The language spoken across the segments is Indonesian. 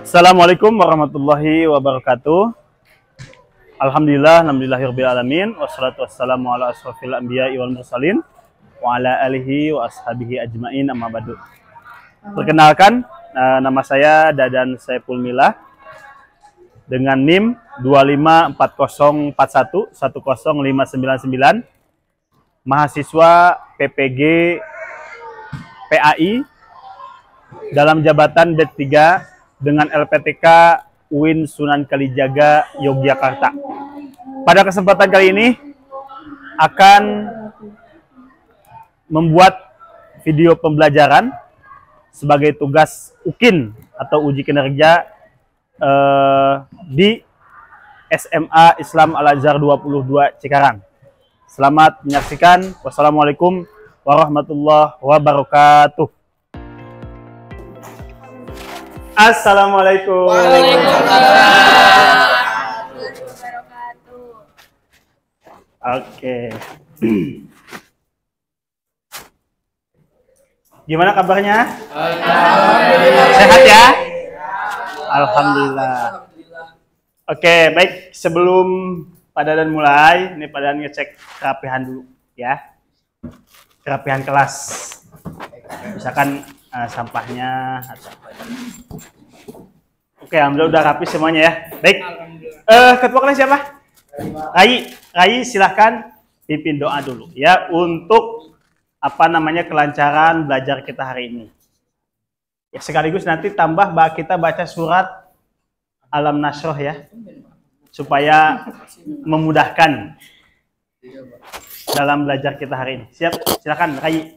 Assalamualaikum warahmatullahi wabarakatuh. Alhamdulillahirabbil alamin wassalatu wassalamu ala asrofil anbiya'i wal mursalin wa ala alihi wa ashabihi ajmain amma ba'du. Perkenalkan, nama saya Dadan Saiful Milah dengan NIM 25404110599, mahasiswa PPG PAI dalam jabatan D3 dengan LPTK UIN Sunan Kalijaga, Yogyakarta. Pada kesempatan kali ini akan membuat video pembelajaran sebagai tugas UKIN atau uji kinerja di SMA Islam Al-Azhar 22 Cikarang. Selamat menyaksikan. Wassalamualaikum warahmatullahi wabarakatuh. Assalamualaikum. Oke. Gimana kabarnya? Sehat ya? Alhamdulillah. Oke, baik. Sebelum Pak Dadan mulai, ini Pak Dadan ngecek kerapihan dulu ya. Kerapihan kelas. Misalkan sampahnya. Oke, alhamdulillah udah rapi semuanya ya. Baik. Ketua kelas siapa? Rai, silahkan pimpin doa dulu ya untuk kelancaran belajar kita hari ini. Ya, sekaligus nanti tambah kita baca surat Alam Nasroh ya, supaya memudahkan dalam belajar kita hari ini. Siap? Silakan Rai.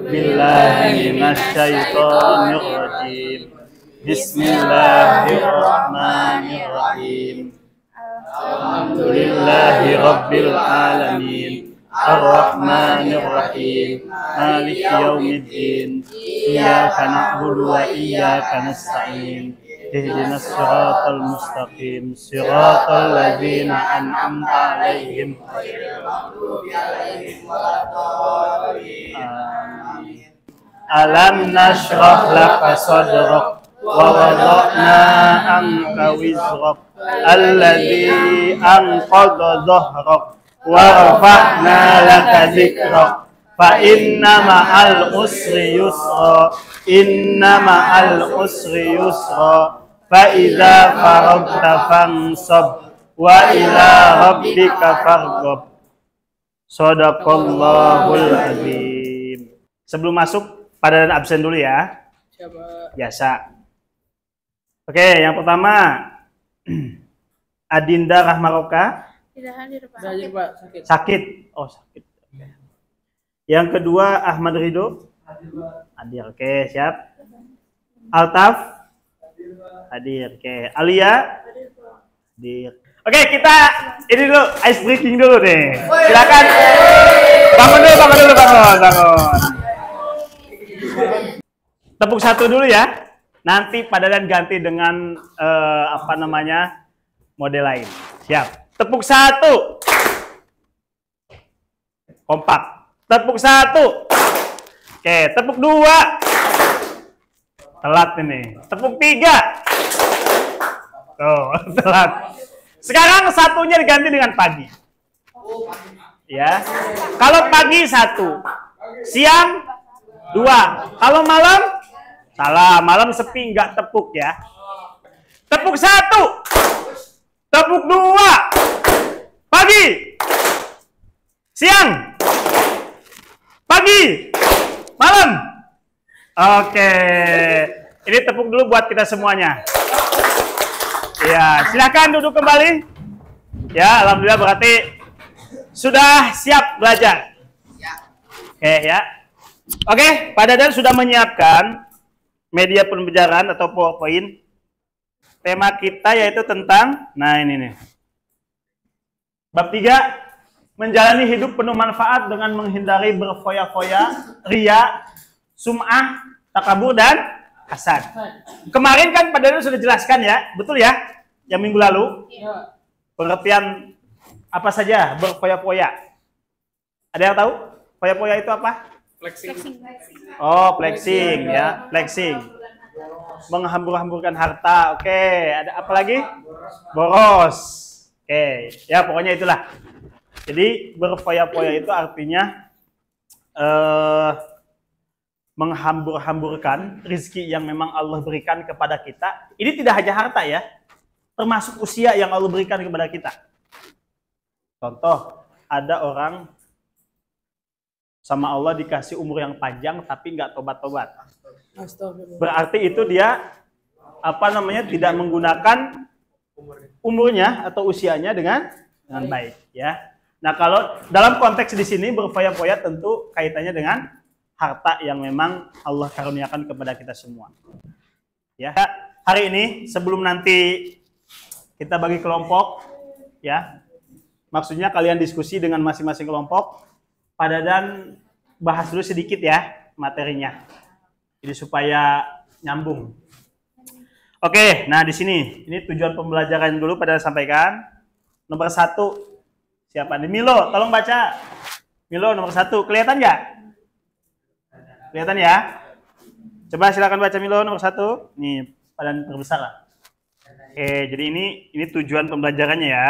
Bismillahirrahmanirrahim. Bismillahirrahmanirrahim. Alhamdulillahirabbil alamin. Arrahmanirrahim. Maliki yaumiddin. Iyyaka na'budu wa iyyaka nasta'in. Ihdinas siratal mustaqim. Siratal ladzina an'amta 'alaihim ghairil maghdubi 'alaihim waladdallin. Alam nashrah laka sadrak wa wada'na anka wizrak alladzi anqadha dhahrak wa rafa'na laka dzikrak fa inna ma'al usri yusra inna ma'al usri yusra fa idza faragta fansab wa ila rabbika farghab. Shadaqallahul azim. Sebelum masuk, Pak Dadan absen dulu ya. Biasa. Oke, yang pertama Adinda Rahmaroka. Tidak hadir, Pak. Sakit. Oh, sakit. Yang kedua Ahmad Ridho. Hadir. Oke, siap. Altaf. Hadir. Oke, Alia. Hadir. Oke, kita ini dulu ice breaking dulu deh. Silakan. Bangun. Tepuk satu dulu ya. Nanti Pak Dadan ganti dengan model lain. Siap. Tepuk satu. Kompak. Tepuk satu. Oke, tepuk dua. Telat ini. Tepuk tiga. Tuh, telat. Sekarang satunya diganti dengan pagi. Ya. Kalau pagi satu. Siang dua. Kalau malam salah, malam sepi nggak tepuk ya. Tepuk satu. Tepuk dua. Pagi. Siang. Pagi. Malam. Oke. Ini tepuk dulu buat kita semuanya. Ya, silakan duduk kembali. Ya, alhamdulillah berarti sudah siap belajar. Oke ya. Oke, Pak Dadan sudah menyiapkan media pembelajaran atau PowerPoint. Tema kita yaitu tentang, ini nih. Bab 3, menjalani hidup penuh manfaat dengan menghindari berfoya-foya, riya, sum'ah, takabur, dan hasad. Kemarin kan Pak Dadan sudah jelaskan ya, betul ya? Yang minggu lalu. Pengertian apa saja berfoya-foya. Ada yang tahu? Foya-foya itu apa? Flexing. Oh, flexing ya, flexing. Menghambur-hamburkan harta. Oke, ada apa lagi? Boros. Oke, ya pokoknya itulah. Jadi berfoya-foya itu artinya menghambur-hamburkan rizki yang memang Allah berikan kepada kita. Ini tidak hanya harta ya, termasuk usia yang Allah berikan kepada kita. Contoh, ada orang sama Allah dikasih umur yang panjang tapi nggak tobat-tobat. Berarti itu dia tidak menggunakan umurnya atau usianya dengan baik ya. Nah, kalau dalam konteks di sini berfoya-foya tentu kaitannya dengan harta yang memang Allah karuniakan kepada kita semua. Ya, hari ini sebelum nanti kita bagi kelompok ya. Maksudnya kalian diskusi dengan masing-masing kelompok, Pak Dadan bahas dulu sedikit ya materinya. Jadi supaya nyambung. Oke, nah di sini ini tujuan pembelajaran dulu pada sampaikan. Nomor 1 siapa nih? Milo, tolong baca. Milo nomor 1, kelihatan nggak? Kelihatan ya? Coba silakan baca Milo nomor 1. Nih, padan terbesar lah. Oke, jadi ini tujuan pembelajarannya ya.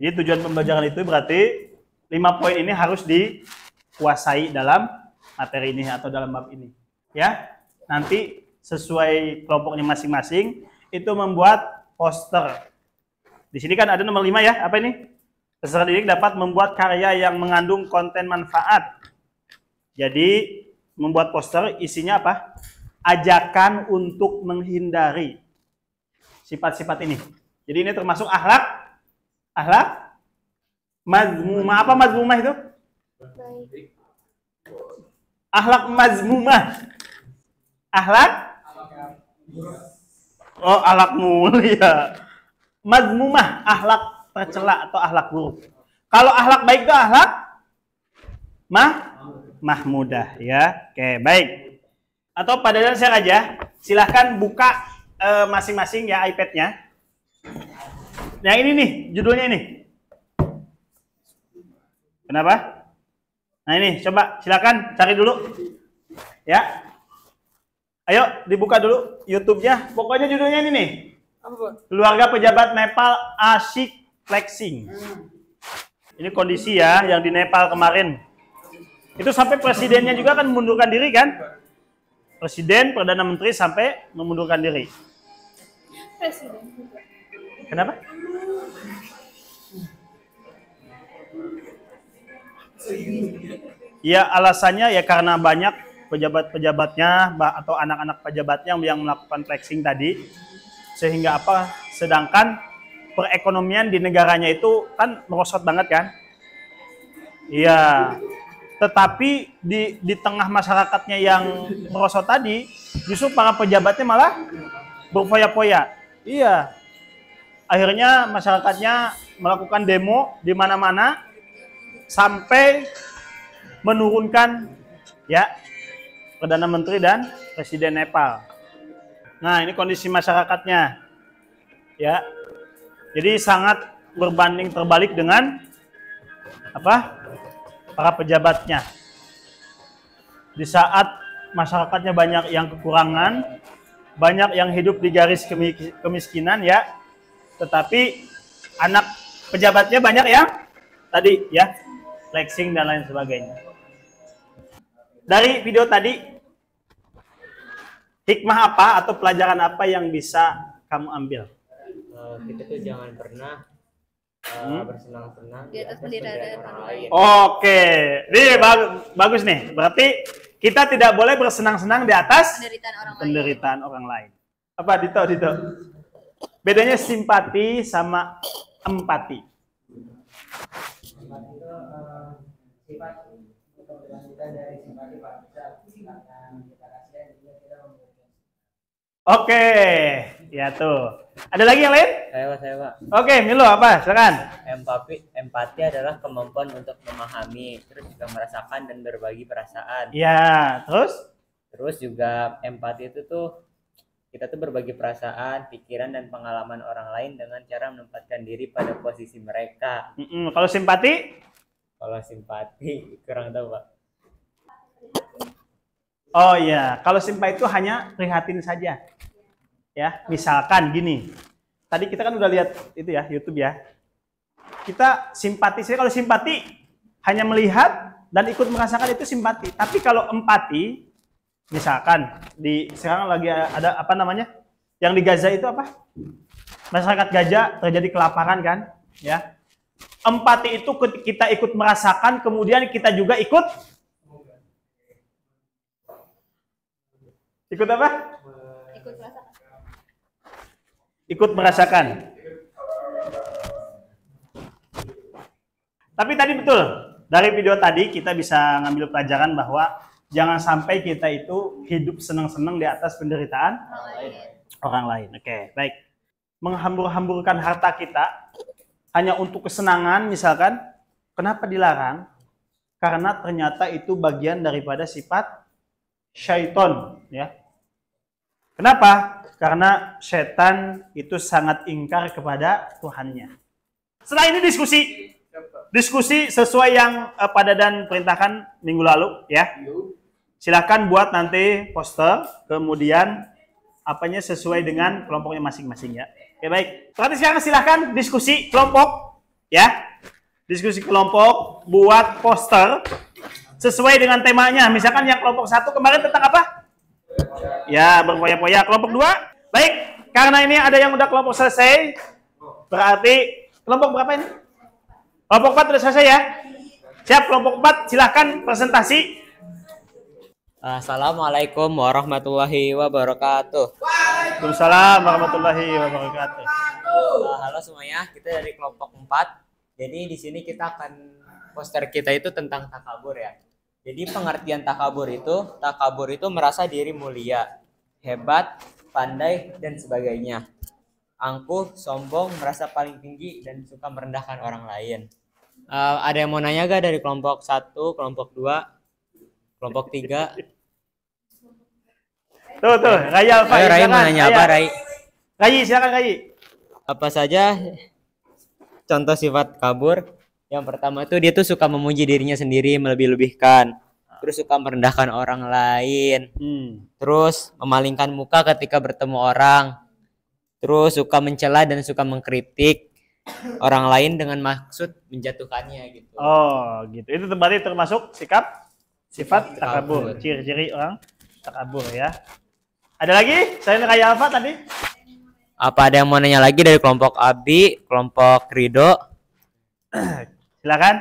Jadi tujuan pembelajaran itu berarti 5 poin ini harus dikuasai dalam materi ini atau dalam bab ini. Ya, nanti sesuai kelompoknya masing-masing itu membuat poster. Di sini kan ada nomor 5 ya, apa ini? Peserta didik dapat membuat karya yang mengandung konten manfaat. Jadi membuat poster isinya apa? Ajakan untuk menghindari sifat-sifat ini. Jadi ini termasuk akhlak mazmumah. Apa mazmumah itu? Akhlak mazmumah. Akhlak? Oh, akhlak mulia. Mazmumah, akhlak tercela atau akhlak buruk. Kalau akhlak baik itu akhlak mahmudah ya. Oke, baik. Atau pada dasarnya share aja. Silahkan buka masing-masing ya iPad-nya. Yang ini nih, judulnya ini. Kenapa? Nah ini, coba silakan cari dulu. Ya. Ayo dibuka dulu YouTube-nya. Pokoknya judulnya ini nih. Keluarga pejabat Nepal asyik flexing. Ini kondisi ya yang di Nepal kemarin. Itu sampai presidennya juga kan mengundurkan diri kan? Presiden, Perdana Menteri sampai memundurkan diri. Presiden juga. Kenapa? Ya alasannya ya karena banyak pejabat-pejabatnya atau anak-anak pejabatnya yang melakukan flexing tadi. Sehingga apa? Sedangkan perekonomian di negaranya itu kan merosot banget kan? Iya. Tetapi di tengah masyarakatnya yang merosot tadi, justru para pejabatnya malah berfoya-foya. Iya. Akhirnya masyarakatnya melakukan demo di mana-mana sampai menurunkan ya Perdana Menteri dan Presiden Nepal. Nah, ini kondisi masyarakatnya. Ya. Jadi sangat berbanding terbalik dengan apa? Para pejabatnya. Di saat masyarakatnya banyak yang kekurangan, banyak yang hidup di garis kemiskinan ya. Tetapi anak pejabatnya banyak yang tadi ya, flexing dan lain sebagainya. Dari video tadi, hikmah apa atau pelajaran apa yang bisa kamu ambil? Kita tuh jangan pernah bersenang-senang Di atas penderitaan orang lain. Oke, ini bagus nih. Berarti kita tidak boleh bersenang-senang di atas penderitaan orang lain. Apa Dito? Bedanya simpati sama empati. Oke, ya tuh. Ada lagi yang lain? Saya Pak. Oke, Milo apa? Silakan. Empati adalah kemampuan untuk memahami, terus juga merasakan dan berbagi perasaan. Ya, Terus juga empati itu tuh kita tuh berbagi perasaan, pikiran dan pengalaman orang lain dengan cara menempatkan diri pada posisi mereka. Kalau simpati? Kalau simpati kurang tahu Pak. Oh iya, kalau simpati itu hanya prihatin saja. Ya, misalkan gini. Tadi kita kan udah lihat itu ya, YouTube ya. Kita simpati saja, kalau simpati hanya melihat dan ikut merasakan itu simpati. Tapi kalau empati, misalkan sekarang lagi ada apa namanya? Yang di Gaza itu apa? Masyarakat Gaza terjadi kelaparan kan, ya. Empati itu kita ikut merasakan, kemudian kita juga ikut apa? Ikut merasakan. Ikut merasakan. Tapi tadi betul, dari video tadi kita bisa ngambil pelajaran bahwa jangan sampai kita itu hidup senang-senang di atas penderitaan orang lain. Oke, baik. Menghambur-hamburkan harta kita hanya untuk kesenangan misalkan, kenapa dilarang? Karena ternyata itu bagian daripada sifat syaiton, ya. Kenapa? Karena setan itu sangat ingkar kepada Tuhannya. Setelah ini diskusi sesuai yang Pak Dadan perintahkan minggu lalu, ya. Silahkan buat nanti poster, kemudian apanya sesuai dengan kelompoknya masing-masing, ya. Oke, baik. Berarti sekarang silahkan diskusi kelompok, ya. Diskusi kelompok, buat poster sesuai dengan temanya. Misalkan yang kelompok 1 kemarin tentang apa? Ya, berpoya-poya. Kelompok 2, baik. Karena ini ada yang udah kelompok selesai, berarti kelompok berapa ini? Kelompok 4 sudah selesai ya? Siap, kelompok 4 silahkan presentasi. Assalamualaikum warahmatullahi wabarakatuh. Waalaikumsalam warahmatullahi wabarakatuh. Halo semuanya, kita dari kelompok 4. Jadi di sini kita akan poster kita itu tentang takabur ya. Jadi pengertian takabur itu merasa diri mulia, hebat, pandai dan sebagainya. Angkuh, sombong, merasa paling tinggi dan suka merendahkan orang lain. Ada yang mau nanya gak dari kelompok 1, kelompok 2, kelompok 3? Tuh, Raya Alfa. Ayo Rai mau nanya apa, Rai? Rai, silakan Rai. Apa saja contoh sifat kabur? Yang pertama tuh dia tuh suka memuji dirinya sendiri, melebih-lebihkan. Terus suka merendahkan orang lain. Terus memalingkan muka ketika bertemu orang. Terus suka mencela dan suka mengkritik orang lain dengan maksud menjatuhkannya gitu. Oh, gitu. Itu berarti termasuk sifat takabur. Ciri-ciri orang takabur ya. Ada lagi? Selain Raya Alfa tadi? Apa ada yang mau nanya lagi dari kelompok Abi, kelompok Rido? Silakan.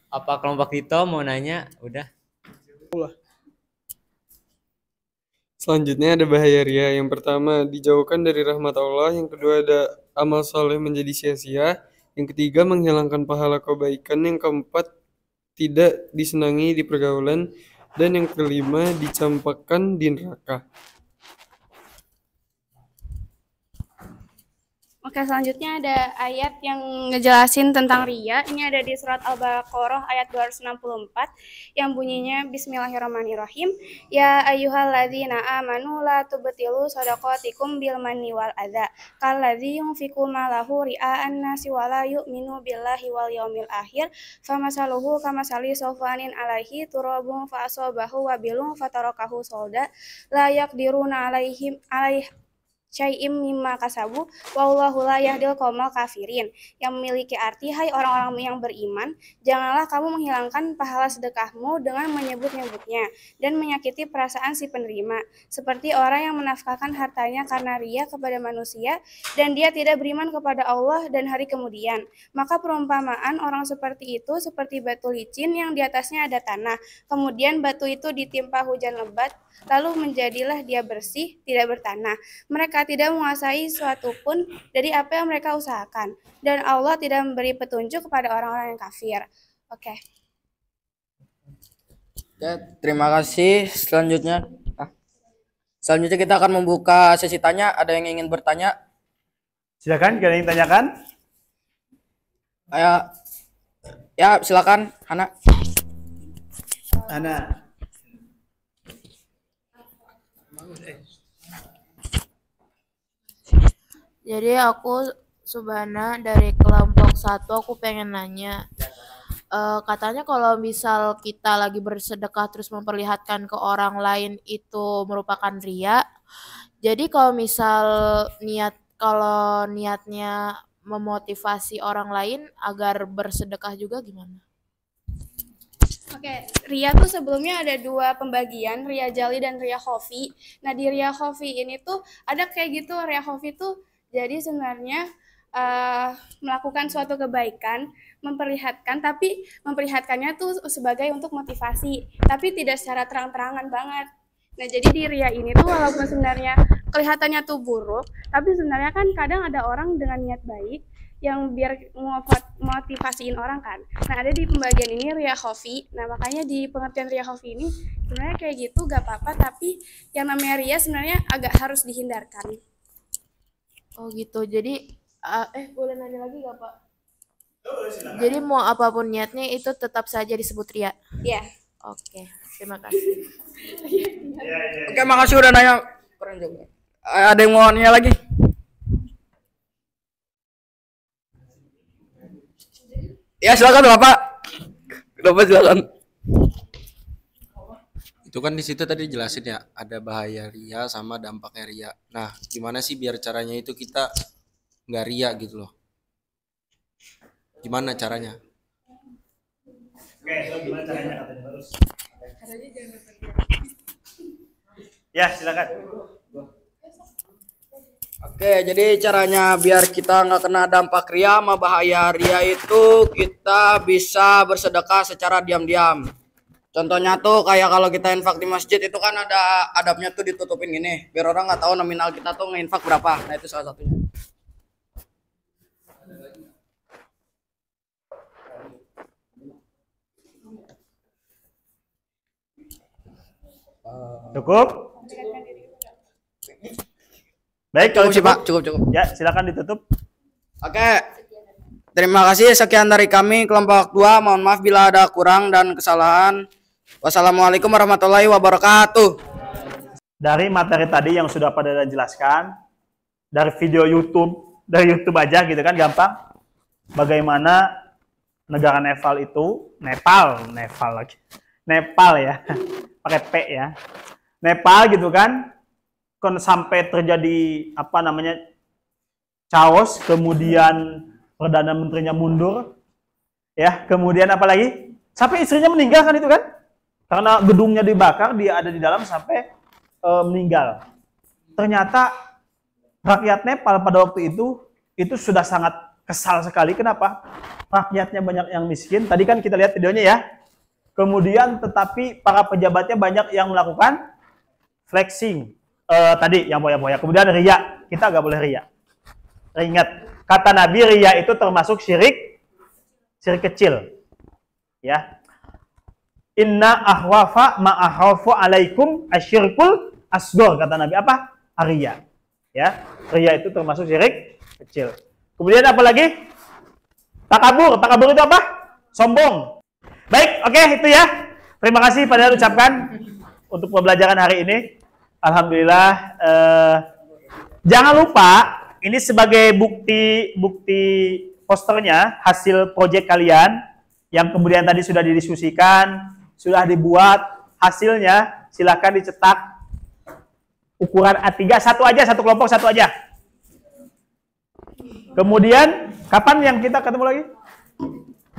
Apa kelompok Tito mau nanya? Udah. Selanjutnya ada bahaya ria. Yang pertama, dijauhkan dari rahmat Allah. Yang kedua, ada amal soleh menjadi sia-sia. Yang ketiga, menghilangkan pahala kebaikan. Yang keempat, tidak disenangi di pergaulan. Dan yang kelima, dicampakkan di neraka. Oke, selanjutnya ada ayat yang ngejelasin tentang riya. Ini ada di surat Al-Baqarah ayat 264 yang bunyinya Bismillahirrahmanirrahim. Ya ayyuhalladzina amanu la tubtilu shadaqatikum bil manni wal adza kalladzi yunfiqu malahu ria'an nasi wa la yu'minu billahi wal yaumil akhir famasaluhu kamasali sawfanin alaihi turabun fa asabahu wabilun fatarakahu solda la yaqdiruna alaihim syai'im mimma kasabu wallahu la yahdil qaumal kafirin, yang memiliki arti, hai orang-orang yang beriman, janganlah kamu menghilangkan pahala sedekahmu dengan menyebut-nyebutnya dan menyakiti perasaan si penerima, seperti orang yang menafkahkan hartanya karena riya kepada manusia dan dia tidak beriman kepada Allah dan hari kemudian. Maka perumpamaan orang seperti itu seperti batu licin yang di atasnya ada tanah, kemudian batu itu ditimpa hujan lebat, lalu menjadilah dia bersih, tidak bertanah. Mereka tidak menguasai suatu pun dari apa yang mereka usahakan, dan Allah tidak memberi petunjuk kepada orang-orang yang kafir. Oke. Ya, terima kasih. Selanjutnya kita akan membuka sesi tanya. Ada yang ingin bertanya? Silakan, ada yang tanyakan? Ya, silakan, Hana. Jadi aku Subhana dari kelompok 1, aku pengen nanya, katanya kalau misal kita lagi bersedekah terus memperlihatkan ke orang lain itu merupakan ria. Jadi kalau niatnya memotivasi orang lain agar bersedekah juga gimana? Oke, ria tuh sebelumnya ada dua pembagian, ria jali dan ria khafi. Nah, di ria khafi ini tuh ada kayak gitu, ria khafi tuh jadi sebenarnya melakukan suatu kebaikan, memperlihatkan, tapi memperlihatkannya tuh sebagai untuk motivasi, tapi tidak secara terang-terangan banget. Nah, jadi di ria ini tuh walaupun sebenarnya kelihatannya tuh buruk, tapi sebenarnya kan kadang ada orang dengan niat baik yang biar motivasiin orang kan. Nah, ada di pembagian ini ria khafi. Nah, makanya di pengertian ria khafi ini sebenarnya kayak gitu gak apa-apa, tapi yang namanya ria sebenarnya agak harus dihindarkan. Oh gitu. Jadi boleh nanya lagi gak, Pak? Jadi mau apapun niatnya itu tetap saja disebut ria. Iya. Oke, terima kasih. Oke, makasih udah nanya. Keren juga. Ada yang mau nanya lagi? Ya silakan Bapak. Bapak silakan. Itu kan di situ tadi jelasin ya, ada bahaya ria sama dampaknya ria. Nah, gimana sih biar caranya itu kita nggak ria gitu loh? Gimana caranya? Oke, gimana caranya katanya harus? Ya, silakan. Oke, jadi caranya biar kita nggak kena dampak ria sama bahaya ria itu kita bisa bersedekah secara diam-diam. Contohnya tuh kayak kalau kita infak di masjid itu kan ada adabnya tuh ditutupin gini, biar orang nggak tahu nominal kita tuh nginfak berapa. Nah itu salah satunya. Cukup? Baik, kalau Cukup sih Pak, cukup. cukup. Ya, silakan ditutup. Oke. Terima kasih, sekian dari kami kelompok 2. Mohon maaf bila ada kurang dan kesalahan. Wassalamualaikum warahmatullahi wabarakatuh. Dari materi tadi yang sudah pada jelaskan, dari video YouTube, dari YouTube aja gitu kan gampang. Bagaimana negara Nepal itu, Nepal lagi. Nepal ya. Pakai P ya. Nepal gitu kan. Sampai terjadi apa namanya? Chaos, kemudian Perdana Menterinya mundur, ya, kemudian apa lagi? Sampai istrinya meninggal kan itu kan? Karena gedungnya dibakar, dia ada di dalam sampai meninggal. Ternyata rakyat Nepal pada waktu itu sudah sangat kesal sekali. Kenapa? Rakyatnya banyak yang miskin. Tadi kan kita lihat videonya ya. Kemudian tetapi para pejabatnya banyak yang melakukan flexing. Tadi yang boya-boya. Kemudian ria. Kita nggak boleh ria. Ingat, kata Nabi ria itu termasuk syirik kecil. Ya. Inna ahwafa ma'ahwafu alaikum asyirkul asgor, kata Nabi. Apa? Ria. Ya. Ria itu termasuk syirik kecil. Kemudian apa lagi? Takabur. Takabur itu apa? Sombong. Baik, oke, itu ya. Terima kasih pada ucapkan untuk pembelajaran hari ini. Alhamdulillah. Jangan lupa, ini sebagai bukti posternya, hasil proyek kalian yang kemudian tadi sudah didiskusikan, sudah dibuat, hasilnya silakan dicetak ukuran A3, satu kelompok satu aja. Kemudian kapan yang kita ketemu lagi?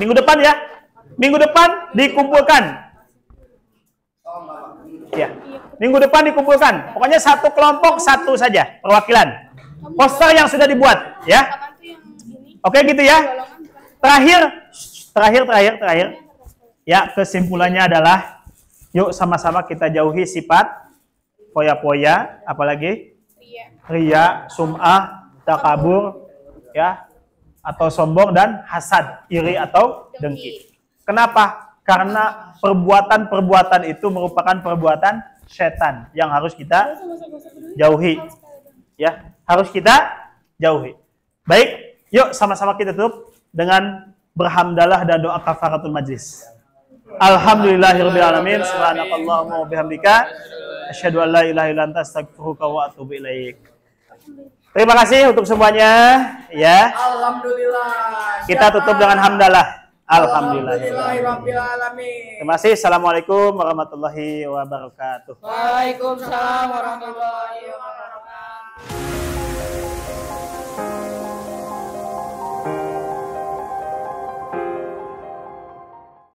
Minggu depan ya. Minggu depan dikumpulkan. Ya. Minggu depan dikumpulkan. Pokoknya satu kelompok satu saja perwakilan. Poster yang sudah dibuat, ya. Oke gitu ya. Terakhir. Ya, kesimpulannya adalah yuk sama-sama kita jauhi sifat poya-poya, apalagi ria, sum'ah, takabur, ya, atau sombong dan hasad, iri atau dengki. Kenapa? Karena perbuatan-perbuatan itu merupakan perbuatan setan yang harus kita jauhi. Ya, harus kita jauhi. Baik, yuk sama-sama kita tutup dengan berhamdalah dan doa kafaratul majlis. Alhamdulillahirabbil alamin, subhanakallahumma wa bihamdika asyhadu an la ilaha illa anta astaghfiruka wa atubu ilaik. Terima kasih untuk semuanya, ya. Alhamdulillah. Kita tutup dengan hamdalah. Alhamdulillahirrabbilalamin. Terima kasih. Assalamualaikum warahmatullahi wabarakatuh. Waalaikumsalam warahmatullahi wabarakatuh.